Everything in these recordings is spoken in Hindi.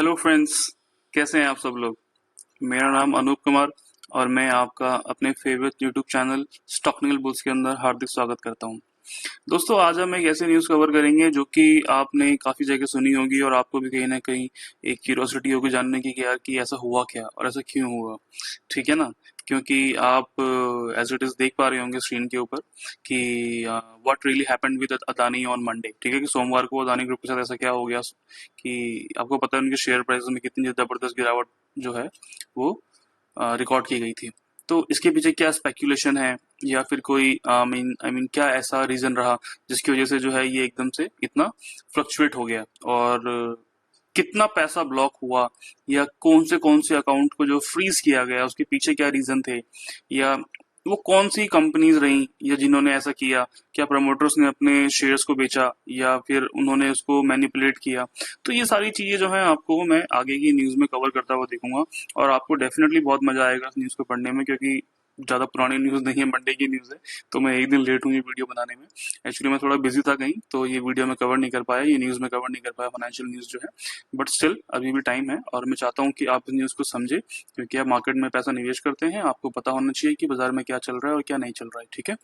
हेलो फ्रेंड्स, कैसे हैं आप सब लोग। मेरा नाम अनूप कुमार और मैं आपका अपने फेवरेट यूट्यूब चैनल स्टॉकनिकल बुल्स के अंदर हार्दिक स्वागत करता हूं। दोस्तों, आज हम एक ऐसे न्यूज़ कवर करेंगे जो कि आपने काफ़ी जगह सुनी होगी और आपको भी कहीं ना कहीं एक क्यूरियोसिटी होगी जानने की कि यार कि ऐसा हुआ क्या और ऐसा क्यों हुआ। ठीक है ना, क्योंकि आप एज इट इज देख पा रहे होंगे स्क्रीन के ऊपर कि what really happened with Adani on Monday. ठीक है, कि सोमवार को अदानी ग्रुप के साथ ऐसा क्या हो गया कि आपको पता है उनके शेयर प्राइस में कितनी जबरदस्त गिरावट जो है वो रिकॉर्ड की गई थी। तो इसके पीछे क्या स्पेक्यूलेशन है या फिर कोई आई मीन क्या ऐसा रीजन रहा जिसकी वजह से जो है ये एकदम से इतना फ्लक्चुएट हो गया, और कितना पैसा ब्लॉक हुआ या कौन से अकाउंट को जो फ्रीज किया गया उसके पीछे क्या रीजन थे, या वो कौन सी कंपनीज रही या जिन्होंने ऐसा किया। क्या प्रमोटर्स ने अपने शेयर्स को बेचा या फिर उन्होंने उसको मैनिपुलेट किया। तो ये सारी चीजें जो है आपको मैं आगे की न्यूज में कवर करता हुआ देखूंगा और आपको डेफिनेटली बहुत मजा आएगा इस न्यूज को पढ़ने में, क्योंकि ज्यादा पुरानी न्यूज नहीं है, मंडे की न्यूज है। तो मैं एक दिन लेट हूँ ये वीडियो बनाने में। एक्चुअली मैं थोड़ा बिजी था कहीं, तो ये वीडियो में कवर नहीं कर पाया, ये न्यूज में कवर नहीं कर पाया, फाइनेंशियल न्यूज जो है। बट स्टिल अभी भी टाइम है और मैं चाहता हूँ कि आप इस न्यूज को समझे, क्योंकि आप मार्केट में पैसा निवेश करते हैं, आपको पता होना चाहिए कि बाजार में क्या चल रहा है और क्या नहीं चल रहा है। ठीक है,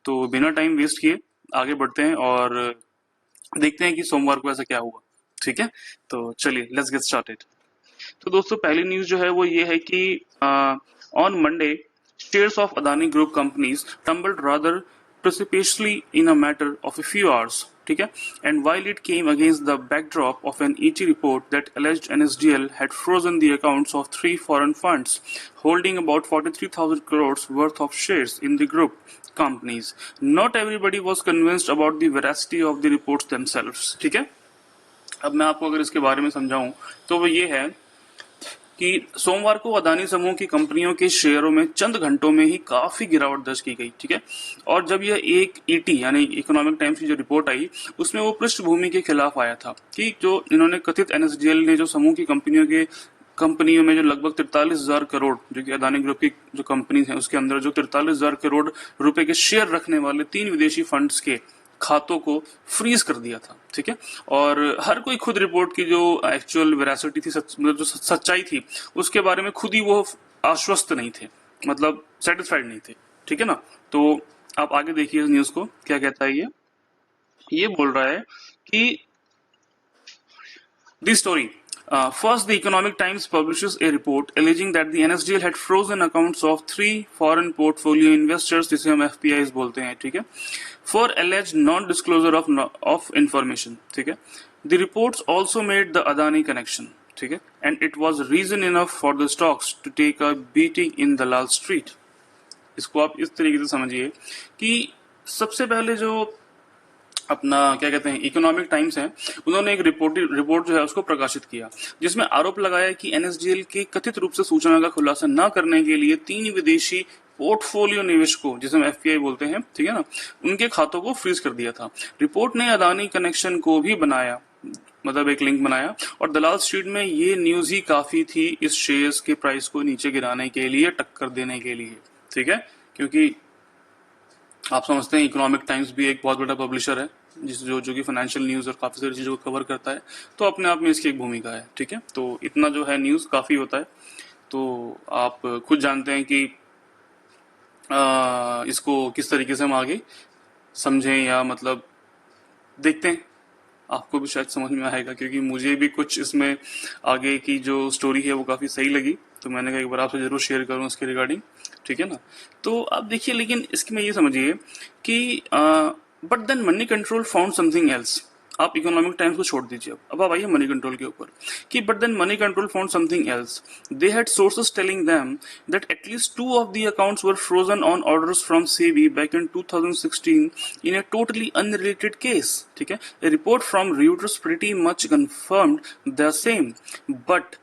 तो बिना टाइम वेस्ट किए आगे बढ़ते हैं और देखते हैं कि सोमवार को ऐसा क्या हुआ। ठीक है, तो चलिए लेट्स गेट स्टार्टेड। तो दोस्तों, पहली न्यूज जो है वो ये है कि on Monday shares of Adani Group companies tumbled rather precipitously in a matter of a few hours. ठीक है, and while it came against the backdrop of an ET report that alleged NSDL had frozen the accounts of 3 foreign funds holding about 43,000 crores worth of shares in the group companies, not everybody was convinced about the veracity of the reports themselves. ठीक है, अब मैं आपको अगर इसके बारे में समझाऊं तो वो ये है कि सोमवार को अदानी समूह की कंपनियों के शेयरों में चंद घंटों में ही काफी गिरावट दर्ज की गई। ठीक है, और जब यह एक ईटी यानी इकोनॉमिक टाइम्स की जो रिपोर्ट आई उसमें वो पृष्ठभूमि के खिलाफ आया था कि जो इन्होंने कथित एनएसडीएल ने जो समूह की कंपनियों में जो लगभग 43,000 करोड़, जो कि अदानी ग्रुप की जो कंपनी है उसके अंदर जो 43,000 करोड़ रुपए के शेयर रखने वाले 3 विदेशी फंड्स के खातों को फ्रीज कर दिया था। ठीक है, और हर कोई खुद रिपोर्ट की जो एक्चुअल वेरासिटी थी, मतलब जो सच्चाई थी उसके बारे में खुद ही वो आश्वस्त नहीं थे, मतलब सेटिस्फाइड नहीं थे। ठीक है ना, तो आप आगे देखिए इस न्यूज को क्या कहता है। ये बोल रहा है कि दी story first, the Economic Times publishes a report alleging that the NSDL had frozen accounts of 3 foreign portfolio investors, जिसे हम FPIs बोलते हैं। ठीक है, for alleged non-disclosure of information. ठीक है, the reports also made the Adani connection. ठीक है, and it was reason enough for the stocks to take a beating in the Dalal Street. इसको आप इस तरीके से समझिए कि सबसे पहले जो अपना क्या कहते हैं इकोनॉमिक टाइम्स है, उन्होंने एक रिपोर्ट जो है उसको प्रकाशित किया जिसमें आरोप लगाया कि एनएसडीएल के कथित रूप से सूचना का खुलासा न करने के लिए 3 विदेशी पोर्टफोलियो निवेशकों, जिसे हम एफपीआई बोलते हैं, ठीक है ना, उनके खातों को फ्रीज कर दिया था। रिपोर्ट ने अदानी कनेक्शन को भी बनाया, मतलब एक लिंक बनाया, और दलाल स्ट्रीट में ये न्यूज ही काफी थी इस शेयर्स के प्राइस को नीचे गिराने के लिए, टक्कर देने के लिए। ठीक है, क्योंकि आप समझते हैं इकोनॉमिक टाइम्स भी एक बहुत बड़ा पब्लिशर है जो कि फाइनेंशियल न्यूज और काफी सारी चीजों को कवर करता है, तो अपने आप में इसकी एक भूमिका है। ठीक है, तो इतना जो है न्यूज काफी होता है, तो आप खुद जानते हैं कि इसको किस तरीके से हम आगे समझें या मतलब देखते हैं, आपको भी शायद समझ में आएगा, क्योंकि मुझे भी कुछ इसमें आगे की जो स्टोरी है वो काफी सही लगी, तो मैंने कहा एक बार आपसे जरूर शेयर करूं इसके रिगार्डिंग। ठीक है ना, तो आप देखिए, लेकिन इसमें ये समझिए कि but then Moneycontrol found something else. आप इकोनॉमिक टाइम्स को छोड़ दीजिए, अब आप आइए मनी कंट्रोल के ऊपर कि but then Moneycontrol found something else. They had sources telling them that at least 2 of the accounts were frozen on orders from SEBI back in 2016 in a totally unrelated case. ठीक है, a report from Reuters pretty much confirmed the same, but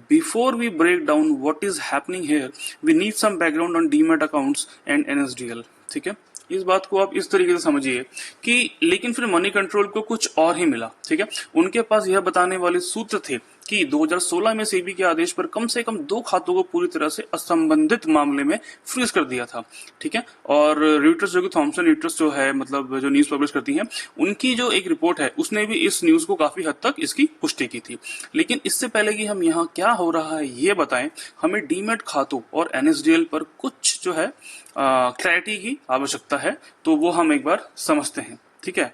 before we break down what is happening here, we need some background on demat accounts and NSDL. ठीक है, इस बात को आप इस तरीके से समझिए कि लेकिन फिर मनी कंट्रोल को कुछ और ही मिला। ठीक है, उनके पास यह बताने वाले सूत्र थे कि 2016 में सेबी के आदेश पर कम से कम 2 खातों को पूरी तरह से असंबंधित मामले में फ्रीज कर दिया था। ठीक है, और रॉयटर्स जो कि थॉमसन रॉयटर्स जो है, मतलब जो न्यूज पब्लिश करती है, उनकी जो एक रिपोर्ट है उसने भी इस न्यूज को काफी हद तक इसकी पुष्टि की थी। लेकिन इससे पहले कि हम यहाँ क्या हो रहा है ये बताएं, हमें डीमैट खातों और एनएसडीएल पर कुछ जो है क्लैरिटी की आवश्यकता है, तो वो हम एक बार समझते हैं। ठीक है,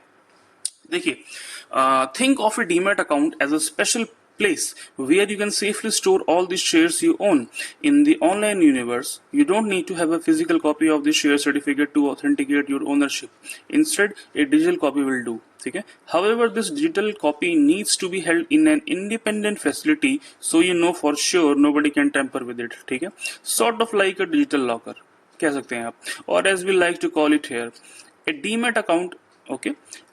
देखिए, think of a demat account as a special place where you can safely store all the shares you own. In the online universe, you don't need to have a physical copy of the share certificate to authenticate your ownership. Instead, a digital copy will do. ठीक है, however, this digital copy needs to be held in an independent facility so you know for sure nobody can tamper with it. ठीक है, sort of like a digital locker कह सकते हैं आप, or as we like to call it here, a demat account. Okay,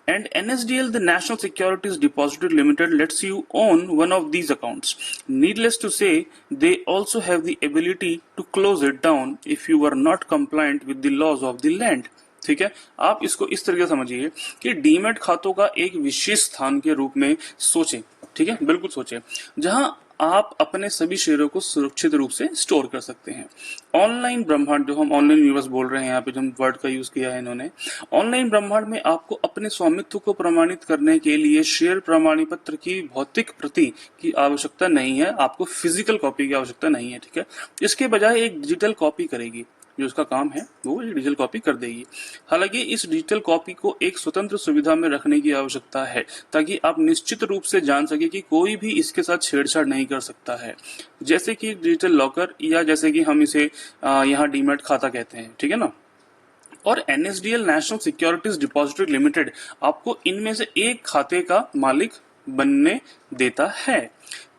and NSDL, the National Securities Depository Limited, lets you own one of these accounts. Needless to say, they also have the ability to close it down if you were not compliant with the laws of the land. ठीक है, आप इसको इस तरीके से समझिए कि डीमैट खातों का एक विशेष स्थान के रूप में सोचें। ठीक है, बिल्कुल सोचें, जहां आप अपने सभी शेयरों को सुरक्षित रूप से स्टोर कर सकते हैं। ऑनलाइन ब्रह्मांड, जो हम ऑनलाइन यूनिवर्स बोल रहे हैं, यहाँ पे जो वर्ड का यूज किया है इन्होंने, ऑनलाइन ब्रह्मांड में आपको अपने स्वामित्व को प्रमाणित करने के लिए शेयर प्रमाणी पत्र की भौतिक प्रति की आवश्यकता नहीं है, आपको फिजिकल कॉपी की आवश्यकता नहीं है। ठीक है, इसके बजाय एक डिजिटल कॉपी करेगी, जो उसका काम है वो डिजिटल कॉपी कर देगी। हालांकि इस डिजिटल कॉपी को एक स्वतंत्र सुविधा में रखने की आवश्यकता है, ताकि आप निश्चित रूप से जान सके कि कोई भी इसके साथ छेड़छाड़ नहीं कर सकता है, जैसे कि डिजिटल लॉकर, या जैसे कि हम इसे यहाँ डीमैट खाता कहते हैं। ठीक है ना, और NSDL, national securities depository limited, आपको इनमें से एक खाते का मालिक बनने देता है।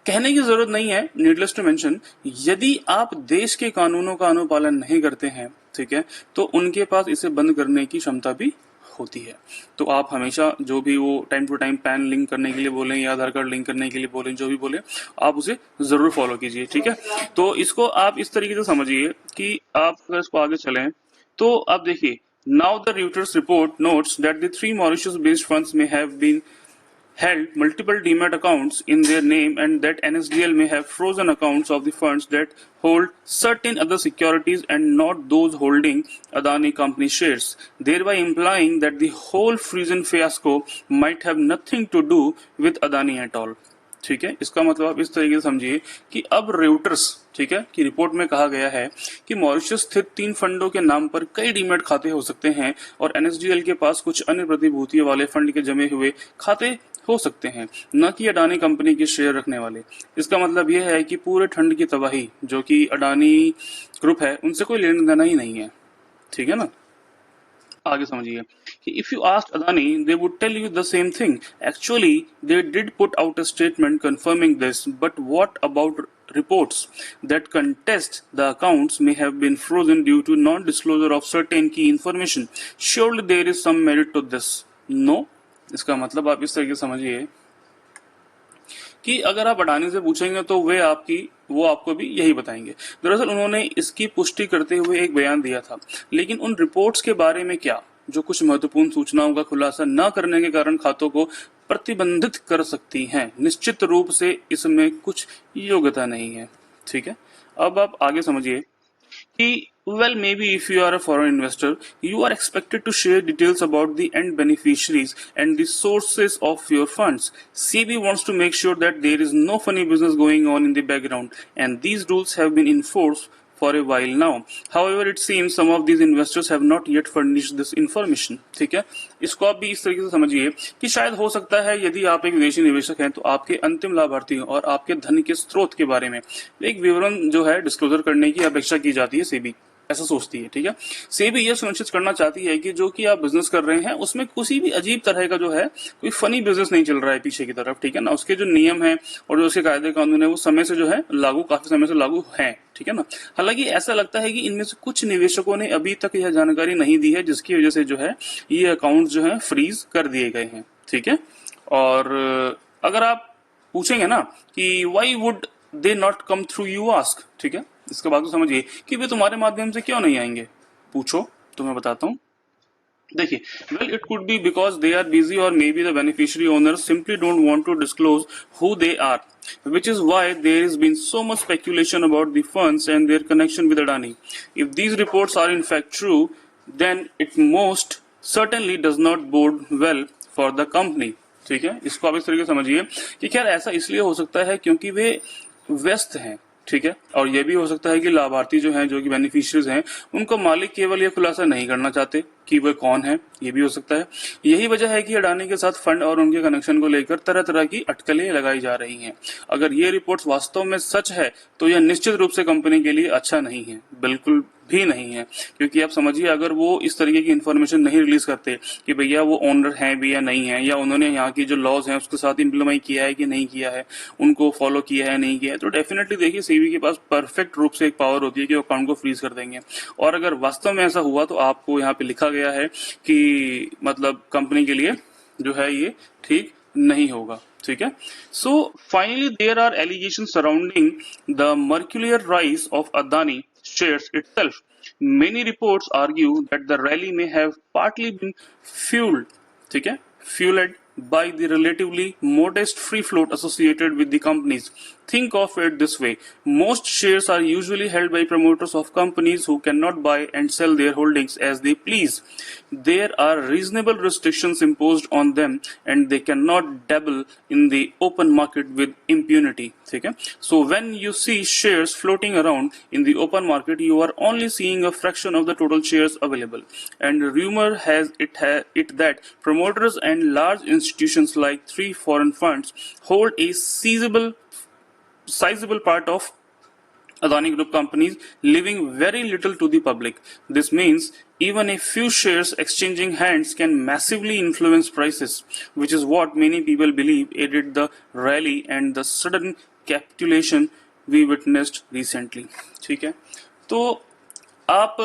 कहने की जरूरत नहीं है, नीडलेस टू मेंशन, यदि आप देश के कानूनों का अनुपालन नहीं करते हैं, ठीक है, तो उनके पास इसे बंद करने की क्षमता भी होती है। तो आप हमेशा जो भी वो time to time PAN link करने के लिए बोलें या आधार कार्ड लिंक करने के लिए बोलें, जो भी बोले, आप उसे जरूर फॉलो कीजिए। ठीक है, तो इसको आप इस तरीके से समझिए कि आप अगर इसको आगे चलें तो आप देखिए, now the Reuters report notes that the 3 Mauritius-based funds may have been held multiple demat accounts in their name, and that NSDL may have frozen accounts of the funds that hold certain other securities and not those holding Adani company shares, thereby implying that the whole Frisian fiasco might have nothing to do with Adani at all. ठीक है, इसका मतलब आप इस तरीके से समझिए कि अब रेउटर्स, ठीक है, की रिपोर्ट में कहा गया है कि मॉरिशस स्थित 3 फंडों के नाम पर कई डीमैट खाते हो सकते हैं, और एनएसडीएल के पास कुछ अन्य प्रतिभूतियों वाले फंड के जमे हुए खाते हो सकते हैं, न कि अडानी कंपनी के शेयर रखने वाले। इसका मतलब यह है कि पूरे ठंड की तबाही जो कि अडानी ग्रुप है, उनसे कोई लेना देना ही नहीं है। ठीक है ना, आगे समझिए कि if you asked Adani, they would tell you the same thing. Actually, they did put out a statement confirming this, but what about reports that contest the accounts may have been frozen due to non-disclosure of certain key information? Surely there is some merit to this. No, इसका मतलब आप इस तरीके से समझिए कि अगर आप अडानी से पूछेंगे तो वो आपको भी यही बताएंगे। दरअसल उन्होंने इसकी पुष्टि करते हुए एक बयान दिया था, लेकिन उन रिपोर्ट्स के बारे में क्या, जो कुछ महत्वपूर्ण सूचनाओं का खुलासा न करने के कारण खातों को प्रतिबंधित कर सकती हैं। निश्चित रूप से इसमें कुछ योग्यता नहीं है। ठीक है, अब आप आगे समझिए कि well, maybe if you are a foreign investor, you are expected to share details about the end beneficiaries and the sources of your funds. SEBI wants to make sure that there is no funny business going on in the background, and these rules have been enforced for a while now. However, it seems some of these investors have not yet furnished this information. ठीक है, इसको आप भी इस तरीके से समझिए कि शायद हो सकता है यदि आप एक विदेशी निवेशक हैं तो आपके अंतिम लाभार्थी और आपके धन के स्रोत के बारे में एक विवरण जो है डिस्क्लोजर करने की अपेक्षा की जाती है। सेबी ऐसा सोचती है। ठीक है, सेबी यह सुनिश्चित करना चाहती है कि जो कि आप बिजनेस कर रहे हैं उसमें किसी भी अजीब तरह का जो है कोई फनी बिजनेस नहीं चल रहा है पीछे की तरफ। ठीक है ना, उसके जो नियम है और जो उसके कायदे कानून है वो समय से जो है काफी समय से लागू है। ठीक है ना, हालांकि ऐसा लगता है कि इनमें से कुछ निवेशकों ने अभी तक यह जानकारी नहीं दी है, जिसकी वजह से जो है ये अकाउंट जो है फ्रीज कर दिए गए हैं। ठीक है, और अगर आप पूछेंगे ना कि why would they not come through you ask, ठीक है, इसके बाद तो समझिए कि वे तुम्हारे माध्यम से क्यों नहीं आएंगे, पूछो तो मैं बताता हूँ। देखिए, well it could be because they are busy और may be the beneficiary owners simply don't want to disclose who they are, which is why there has been so much speculation about the funds and their connection with Adani. If these reports are in fact true, then it most certainly does not bode well for the company. ठीक है, इसको आप इस तरीके से समझिए कि खैर ऐसा इसलिए हो सकता है क्योंकि वे व्यस्त हैं, ठीक है, और यह भी हो सकता है कि लाभार्थी जो हैं, जो कि बेनिफिशियरीज हैं, उनको मालिक केवल यह खुलासा नहीं करना चाहते कि वह कौन है, ये भी हो सकता है। यही वजह है कि अडानी के साथ फंड और उनके कनेक्शन को लेकर तरह तरह की अटकलें लगाई जा रही हैं। अगर ये रिपोर्ट्स वास्तव में सच है तो यह निश्चित रूप से कंपनी के लिए अच्छा नहीं है, बिल्कुल भी नहीं है, क्योंकि आप समझिए अगर वो इस तरीके की इन्फॉर्मेशन नहीं रिलीज करते कि भैया वो ओनर हैं भी या नहीं है, या उन्होंने यहाँ की जो लॉज हैं उसके साथ इम्प्लीमेंट किया है कि नहीं किया है, उनको फॉलो किया है नहीं किया है, तो डेफिनेटली देखिए सीबी के पास परफेक्ट रूप से एक पावर होती है कि वो अकाउंट को फ्रीज कर देंगे। और अगर वास्तव में ऐसा हुआ तो आपको यहाँ पे लिखा गया है कि मतलब कंपनी के लिए जो है ये ठीक नहीं होगा, ठीक है। So finally there are allegation surrounding the mercurial rise of Adani shares itself. Many reports argue that the rally may have partly been fueled, ठीक है, fueled by the relatively modest free float associated with the companies. Think of it this way: most shares are usually held by promoters of companies who cannot buy and sell their holdings as they please. There are reasonable restrictions imposed on them and they cannot dabble in the open market with impunity, ठीक है। So when you see shares floating around in the open market, you are only seeing a fraction of the total shares available, and rumor has it that promoters and large institutions like 3 foreign funds hold a sizable part of Adani Group companies, leaving very little to the public. This means even a few shares exchanging hands can massively influence prices, which is what many people believe aided the rally and the sudden capitulation we witnessed recently. ठीक है, तो आप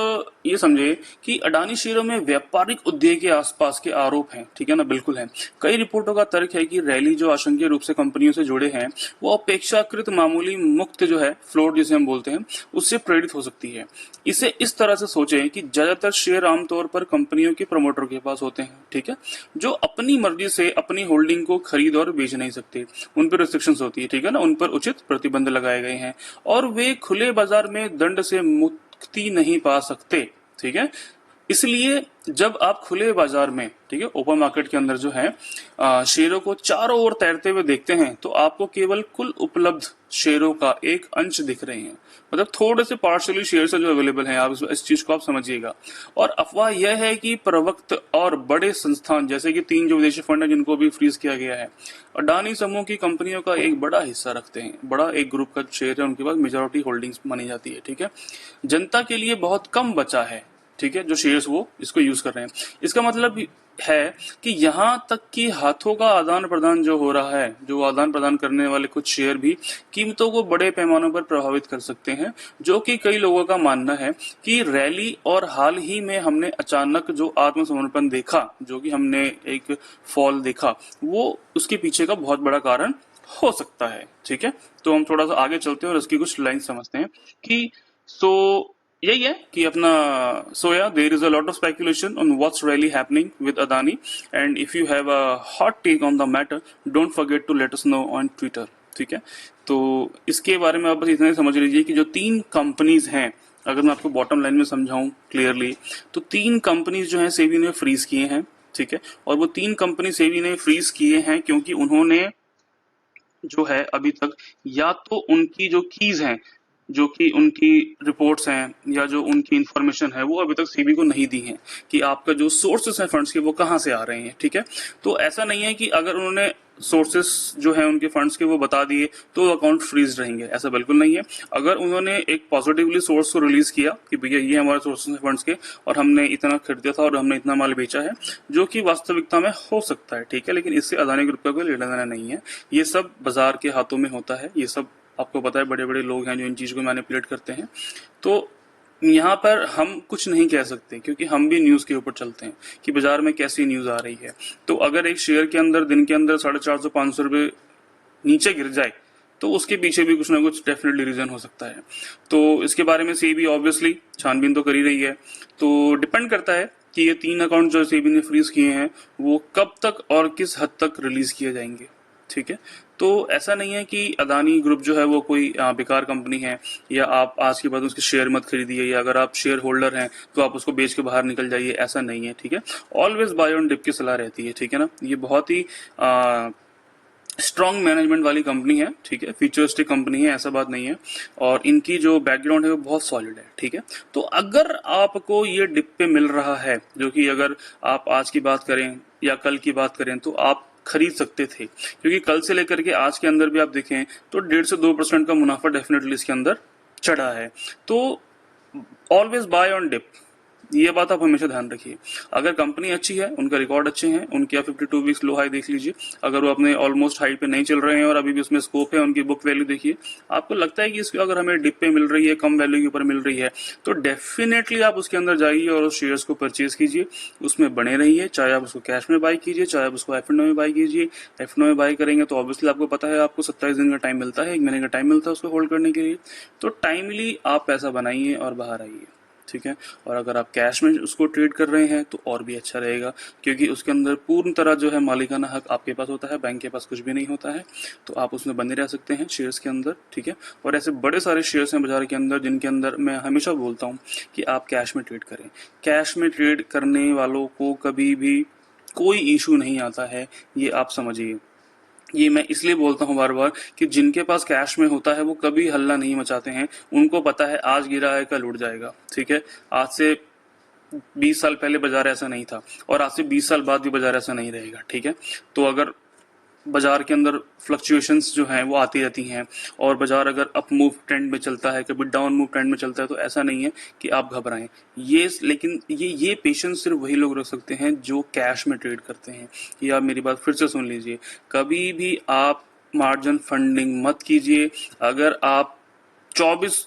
ये समझे कि अडानी शेयरों में व्यापारिक उद्देश्य के आसपास के आरोप हैं, ठीक है ना, बिल्कुल है। कई रिपोर्टों का तर्क है कि रैली जो आशंकीय रूप से कंपनियों से जुड़े हैं वो अपेक्षाकृत मामूली मुक्त जो है फ्लोट जिसे हम बोलते हैं उससे प्रेरित हो सकती है। इसे इस तरह से सोचें कि ज्यादातर शेयर आमतौर पर कंपनियों के प्रमोटर के पास होते हैं, ठीक है, जो अपनी मर्जी से अपनी होल्डिंग को खरीद और बेच नहीं सकते, उन पर रिस्ट्रिक्शंस होती है, ठीक है ना, उन पर उचित प्रतिबंध लगाए गए हैं और वे खुले बाजार में दंड से मुक्ति नहीं पा सकते, ठीक है। इसलिए जब आप खुले बाजार में, ठीक है, ओपन मार्केट के अंदर जो है शेयरों को चारों ओर तैरते हुए देखते हैं तो आपको केवल कुल उपलब्ध शेयरों का एक अंश दिख रहे हैं, मतलब थोड़े से पार्शियली शेयर्स जो अवेलेबल हैं, आप इस चीज को आप समझिएगा। और अफवाह यह है कि प्रवक्त और बड़े संस्थान जैसे कि 3 जो विदेशी फंड है जिनको भी फ्रीज किया गया है, अडानी समूह की कंपनियों का एक बड़ा हिस्सा रखते हैं, बड़ा एक ग्रुप का शेयर है उनके पास, मेजॉरिटी होल्डिंग्स मानी जाती है, ठीक है। जनता के लिए बहुत कम बचा है, ठीक है, जो शेयर्स वो इसको यूज कर रहे हैं। इसका मतलब है कि यहां तक कि हाथों का आदान प्रदान जो हो रहा है, जो आदान प्रदान करने वाले कुछ शेयर भी कीमतों को बड़े पैमानों पर प्रभावित कर सकते हैं, जो कि कई लोगों का मानना है कि रैली और हाल ही में हमने अचानक जो आत्मसमर्पण देखा, जो कि हमने एक फॉल देखा, वो उसके पीछे का बहुत बड़ा कारण हो सकता है, ठीक है। तो हम थोड़ा सा आगे चलते हैं और इसकी कुछ लाइन समझते हैं कि यही है कि अपना सोया there is a lot of speculation on what's really happening with Adani, and if you have a hot take on the matter don't forget to let us know on Twitter, ठीक है। तो इसके बारे में आप बस इतना ही समझ लीजिए कि जो 3 कंपनीज हैं, अगर मैं आपको बॉटम लाइन में समझाऊं क्लियरली, तो 3 कंपनीज जो है सेबी ने फ्रीज किए हैं, ठीक है, और वो 3 कंपनी सेबी ने फ्रीज किए हैं क्योंकि उन्होंने जो है अभी तक या तो उनकी जो कीज हैं, जो कि उनकी रिपोर्ट्स हैं या जो उनकी इंफॉर्मेशन है वो अभी तक सीबी को नहीं दी है कि आपका जो सोर्सेस हैं फंड्स के वो कहां से आ रहे हैं, ठीक है। तो ऐसा नहीं है कि अगर उन्होंने सोर्सेस जो है उनके फंड्स के वो बता दिए तो अकाउंट फ्रीज रहेंगे, ऐसा बिल्कुल नहीं है। अगर उन्होंने एक पॉजिटिवली सोर्स को रिलीज किया कि भैया ये हमारे सोर्सेस हैं फंड्स के और हमने इतना खरीदा था और हमने इतना माल बेचा है, जो कि वास्तविकता में हो सकता है, ठीक है, लेकिन इससे अदानी ग्रुप का कोई लेना देना नहीं है, ये सब बाजार के हाथों में होता है, ये सब आपको पता है बड़े बड़े लोग हैं जो इन चीज को मैनिपुलेट करते हैं। तो यहाँ पर हम कुछ नहीं कह सकते क्योंकि हम भी न्यूज के ऊपर चलते हैं कि बाजार में कैसी न्यूज आ रही है। तो अगर एक शेयर के अंदर दिन के अंदर 450-500 रुपए नीचे गिर जाए तो उसके पीछे भी कुछ ना कुछ डेफिनेटली रीजन हो सकता है। तो इसके बारे में सीबी ऑब्वियसली छानबीन तो कर ही रही है। तो डिपेंड करता है कि ये 3 अकाउंट जो सेबी ने फ्रीज किए हैं वो कब तक और किस हद तक रिलीज किए जाएंगे। ठीक है, तो ऐसा नहीं है कि अदानी ग्रुप जो है वो कोई बेकार कंपनी है, या आप आज के बाद उसके शेयर मत खरीदिए, या अगर आप शेयर होल्डर हैं तो आप उसको बेच के बाहर निकल जाइए, ऐसा नहीं है। ठीक है, ऑलवेज बाय ऑन डिप की सलाह रहती है। ठीक है ना, ये बहुत ही स्ट्रॉन्ग मैनेजमेंट वाली कंपनी है। ठीक है, फ्यूचरिस्टिक कंपनी है, ऐसा बात नहीं है, और इनकी जो बैकग्राउंड है वो बहुत सॉलिड है। ठीक है, तो अगर आपको ये डिप पे मिल रहा है, जो कि अगर आप आज की बात करें या कल की बात करें तो आप खरीद सकते थे, क्योंकि कल से लेकर के आज के अंदर भी आप देखें तो 1.5 से 2% का मुनाफा डेफिनेटली इसके अंदर चढ़ा है। तो ऑलवेज बाय ऑन डिप, ये बात आप हमेशा ध्यान रखिए। अगर कंपनी अच्छी है, उनका रिकॉर्ड अच्छे हैं, उनके 52 वीक्स लो हाई देख लीजिए, अगर वो अपने ऑलमोस्ट हाई पे नहीं चल रहे हैं और अभी भी उसमें स्कोप है, उनकी बुक वैल्यू देखिए, आपको लगता है कि इसकी अगर हमें डिप पे मिल रही है, कम वैल्यू के ऊपर मिल रही है, तो डेफिनेटली आप उसके अंदर जाइए और उस शेयर्स को परचेज कीजिए, उसमें बने रहिए, चाहे आप उसको कैश में बाई कीजिए, चाहे आप उसको एफ में बाई कीजिए। एफ में बाई करेंगे तो ऑब्वियसली आपको पता है आपको 27 दिन का टाइम मिलता है, 1 महीने का टाइम मिलता है उसको होल्ड करने के लिए, तो टाइमली आप पैसा बनाइए और बाहर आइए। ठीक है, और अगर आप कैश में उसको ट्रेड कर रहे हैं तो और भी अच्छा रहेगा, क्योंकि उसके अंदर पूर्ण तरह जो है मालिकाना हक आपके पास होता है, बैंक के पास कुछ भी नहीं होता है, तो आप उसमें बने रह सकते हैं शेयर्स के अंदर। ठीक है, और ऐसे बड़े सारे शेयर्स हैं बाजार के अंदर जिनके अंदर मैं हमेशा बोलता हूँ कि आप कैश में ट्रेड करें। कैश में ट्रेड करने वालों को कभी भी कोई इशू नहीं आता है, ये आप समझिए। ये मैं इसलिए बोलता हूँ बार बार कि जिनके पास कैश में होता है वो कभी हल्ला नहीं मचाते हैं, उनको पता है आज गिरा है कल उठ जाएगा। ठीक है, आज से 20 साल पहले बाजार ऐसा नहीं था, और आज से 20 साल बाद भी बाजार ऐसा नहीं रहेगा। ठीक है, तो अगर बाजार के अंदर फ्लक्चुएशंस जो हैं वो आती रहती हैं, और बाजार अगर अप मूव ट्रेंड में चलता है, कभी डाउन मूव ट्रेंड में चलता है, तो ऐसा नहीं है कि आप घबराएं। ये लेकिन ये पेशेंस सिर्फ वही लोग रख सकते हैं जो कैश में ट्रेड करते हैं। ये आप मेरी बात फिर से सुन लीजिए, कभी भी आप मार्जिन फंडिंग मत कीजिए। अगर आप 24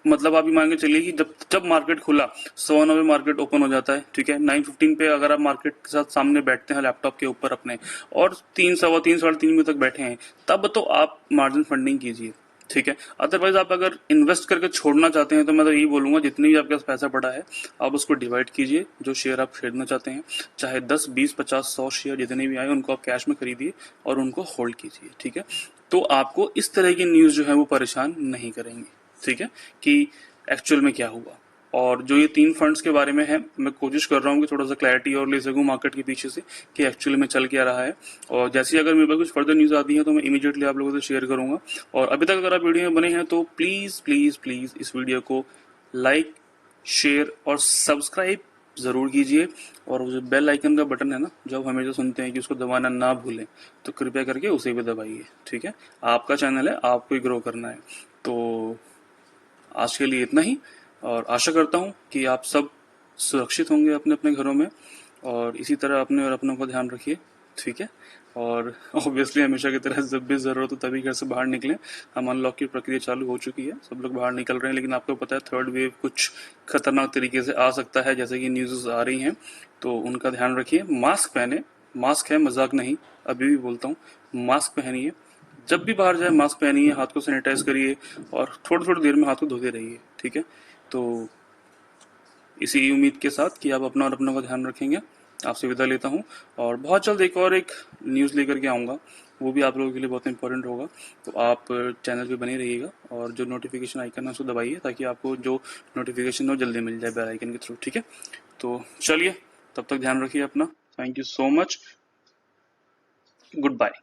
मतलब आप ये मान के चलिए कि जब जब मार्केट खुला 109 में मार्केट ओपन हो जाता है। ठीक है, 9:15 पे अगर आप मार्केट के साथ सामने बैठते हैं लैपटॉप के ऊपर अपने, और 3 सवा 3 साढ़े 3 बजे तक बैठे हैं, तब तो आप मार्जिन फंडिंग कीजिए। ठीक है, अदरवाइज आप अगर इन्वेस्ट करके छोड़ना चाहते हैं तो मैं तो यही बोलूंगा जितनी भी आपके पास पैसा पड़ा है आप उसको डिवाइड कीजिए, जो शेयर आप खरीदना चाहते हैं, चाहे 10 20 50 100 शेयर जितने भी आए उनको आप कैश में खरीदिए और उनको होल्ड कीजिए। ठीक है, तो आपको इस तरह की न्यूज जो है वो परेशान नहीं करेंगे। ठीक है, कि एक्चुअल में क्या हुआ। और जो ये 3 फंड्स के बारे में है, मैं कोशिश कर रहा हूँ कि थोड़ा सा क्लैरिटी और ले सकूँ मार्केट के पीछे से कि एक्चुअल में चल क्या रहा है, और जैसे अगर मेरे पास कुछ फर्दर न्यूज आती है तो मैं इमीडिएटली आप लोगों से शेयर करूंगा। और अभी तक अगर आप वीडियो में बने हैं तो प्लीज प्लीज प्लीज इस वीडियो को लाइक, शेयर और सब्सक्राइब जरूर कीजिए, और जो बेल आइकन का बटन है ना, जो आप हमेशा सुनते हैं कि उसको दबाना ना भूलें, तो कृपया करके उसे भी दबाइए। ठीक है, आपका चैनल है, आपको ही ग्रो करना है। तो आज के लिए इतना ही, और आशा करता हूँ कि आप सब सुरक्षित होंगे अपने अपने घरों में, और इसी तरह अपने और अपनों का ध्यान रखिए। ठीक है, और ऑब्वियसली हमेशा की तरह जब भी जरूरत हो तभी घर से बाहर निकलें। हम अनलॉक की प्रक्रिया चालू हो चुकी है, सब लोग बाहर निकल रहे हैं, लेकिन आपको पता है थर्ड वेव कुछ खतरनाक तरीके से आ सकता है, जैसे कि न्यूज़ आ रही हैं, तो उनका ध्यान रखिए। मास्क पहने, मास्क है, मजाक नहीं, अभी भी बोलता हूँ, मास्क पहनिए, जब भी बाहर जाए मास्क पहनिए, हाथ को सैनिटाइज करिए, और थोड़ी थोड़ी देर में हाथ को धोते रहिए। ठीक है, तो इसी उम्मीद के साथ कि आप अपना और अपनों का ध्यान रखेंगे, आपसे विदा लेता हूँ, और बहुत जल्द एक न्यूज़ लेकर के आऊँगा, वो भी आप लोगों के लिए बहुत इंपॉर्टेंट होगा। तो आप चैनल पे बने रहिएगा, और जो नोटिफिकेशन आइकन है उसको दबाइए, ताकि आपको जो नोटिफिकेशन हो जल्दी मिल जाए बेल आइकन के थ्रू। ठीक है, तो चलिए, तब तक ध्यान रखिए अपना। Thank you so much, good bye.